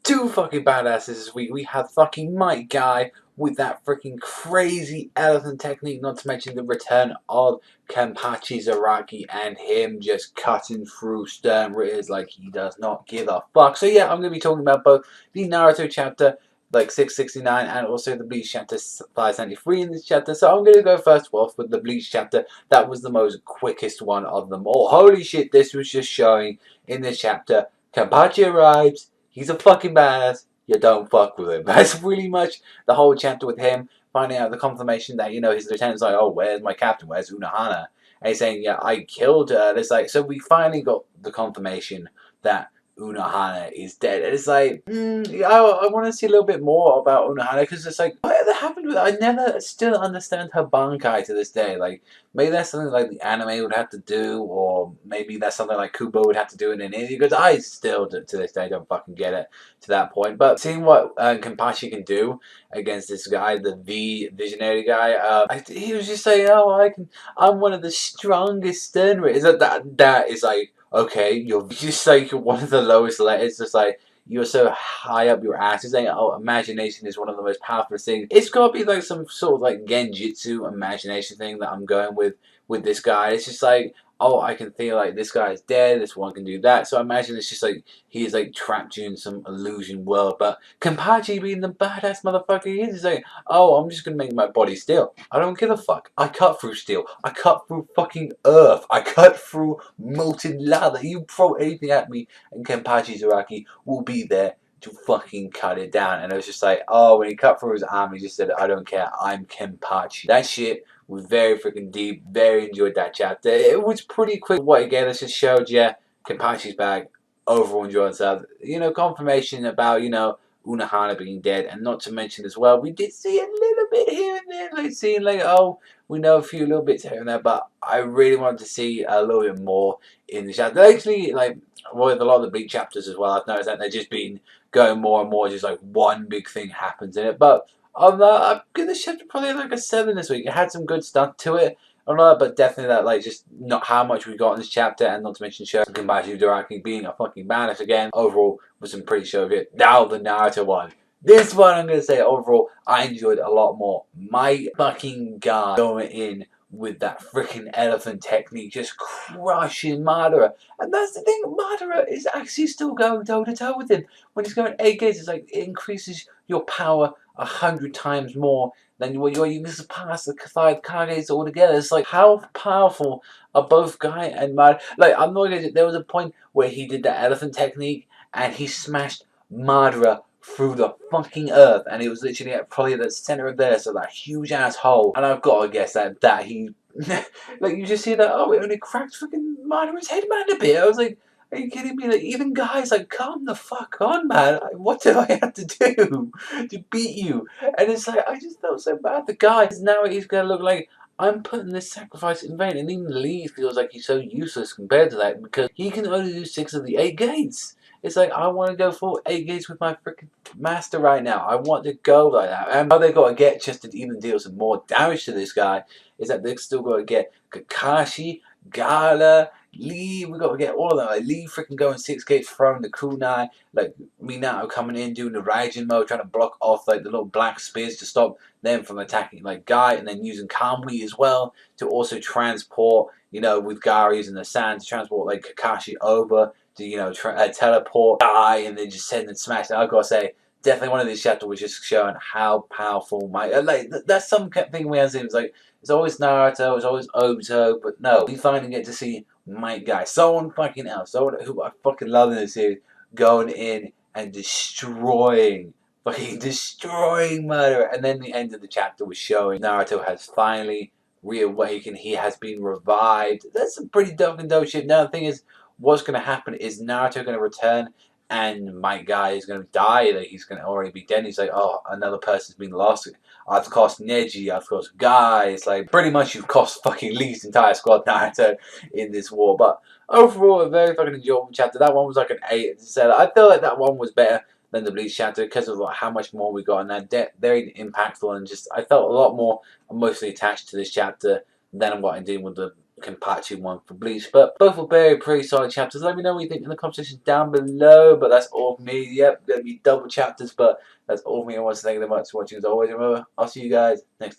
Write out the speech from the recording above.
two fucking badasses this week. We have fucking Might Guy with that freaking crazy elephant technique, not to mention the return of Kenpachi Zaraki and him just cutting through stern ritters like he does not give a fuck. So yeah, I'm going to be talking about both the Naruto chapter, like 669, and also the Bleach chapter 573 in this chapter. So I'm going to go first off with the Bleach chapter. That was the most quickest one of them all. Holy shit, this was just showing in this chapter. Kenpachi arrives. He's a fucking badass. You don't fuck with him. That's really much the whole chapter with him finding out the confirmation that, you know, his lieutenant's like, oh, where's my captain? Where's Unohana? And he's saying, yeah, I killed her. And it's like, so we finally got the confirmation that Unohana is dead. And it's like, I want to see a little bit more about Unohana, because it's like, what happened with her? I never still understand her Bankai to this day. Like, maybe that's something like the anime would have to do, or maybe that's something like Kubo would have to do in an indie, because I still, to this day, don't fucking get it to that point. But seeing what Kenpachi can do against this guy, the visionary guy, he was just saying, oh, I'm one of the strongest stern raiders. That is like, okay, you're just like one of the lowest letters, just like, you're so high up your ass. It's like, oh, imagination is one of the most powerful things. It's got to be like some sort of like genjutsu imagination thing that I'm going with this guy. It's just like, oh, I can feel like this guy is dead, this one can do that. So I imagine it's just like, he's like trapped you in some illusion world. But Kenpachi, being the badass motherfucker he is like, oh, I'm just gonna make my body steel. I don't give a fuck. I cut through steel. I cut through fucking earth. I cut through molten lava. You throw anything at me and Kenpachi Zaraki will be there to fucking cut it down. And it was just like, oh, when he cut through his arm, he just said, I don't care, I'm Kenpachi. That shit was very freaking deep. Very enjoyed that chapter. It was pretty quick. What again, it just showed, yeah, Kenpachi's back. Overall enjoyed stuff. You know, confirmation about, you know, Unohana being dead, and not to mention as well, we did see a little bit here and there, like seeing like, oh, we know a few little bits here and there, but I really wanted to see a little bit more in the chapter. Actually, like with a lot of the Bleach chapters as well, I've noticed that they've just been going more and more, just like one big thing happens in it. But I'm gonna chapter probably like a 7 this week. It had some good stuff to it. But definitely that, like, just not how much we got in this chapter, and not to mention Kenpachi Zaraki being a fucking badass again. Overall, was some pretty show good. Now the Naruto one. This one, I'm gonna say, overall, I enjoyed a lot more. My fucking god, going in with that freaking elephant technique, just crushing Madara. And that's the thing, Madara is actually still going toe to toe with him. When he's going 8 gates, it's like, it increases your power 100 times more than you can surpass the 5 Kages altogether. It's like, how powerful are both Guy and Madara? Like, I'm not gonna, there was a point where he did the elephant technique and he smashed Madara through the fucking earth, and it was literally at probably the center of there, so that huge ass hole. And I've got to guess that he, like, you just see that, oh, it only cracked freaking Madara's head man a bit. I was like, are you kidding me? Like, even guys like, calm the fuck on, man. What did I have to do to beat you? And it's like, I just felt so bad. The guy, now he's gonna look like, I'm putting this sacrifice in vain. And even Lee feels like he's so useless compared to that, because he can only do 6 of the 8 gates. It's like, I want to go for 8 gates with my freaking master right now. I want to go like that. And how they got to get just to even deal some more damage to this guy is that they've still got to get Kakashi, Gala, Lee. We got to get all of them. Like Lee freaking going 6 gates, throwing the kunai. Like Minato coming in, doing the Raijin mode, trying to block off like the little black spears to stop them from attacking like Guy, and then using Kamui as well to also transport, you know, with Garis in the sand to transport like Kakashi over to, you know, teleport Guy, and then just send and smash. I've got to say, definitely one of these chapters was just showing how powerful my like that's something we haven't seen. It's like, it's always Naruto, it's always Obito, but no, we finally get to see Might Guy, someone fucking else, someone who I fucking love in this series, going in and destroying Madara. And then the end of the chapter was showing Naruto has finally reawakened. He has been revived. That's some pretty dope and dope shit. Now the thing is, what's going to happen is Naruto going to return, and my guy is going to die. Like, he's going to already be dead. He's like, oh, another person's been lost. I've cost Neji, I've cost Guy. It's like, pretty much you've cost fucking Lee's entire squad, Naruto, in this war. But overall, a very fucking enjoyable chapter. That one was like an 8. So I feel like that one was better than the Bleach chapter because of like how much more we got, and that very impactful, and just I felt a lot more emotionally attached to this chapter than what I did with the Kenpachi one for Bleach. But both were very pretty solid chapters. Let me know what you think in the comment section down below. But that's all for me. Yep, gonna be double chapters, but that's all for me. I want to thank you very much for watching as always. Remember, I'll see you guys next time.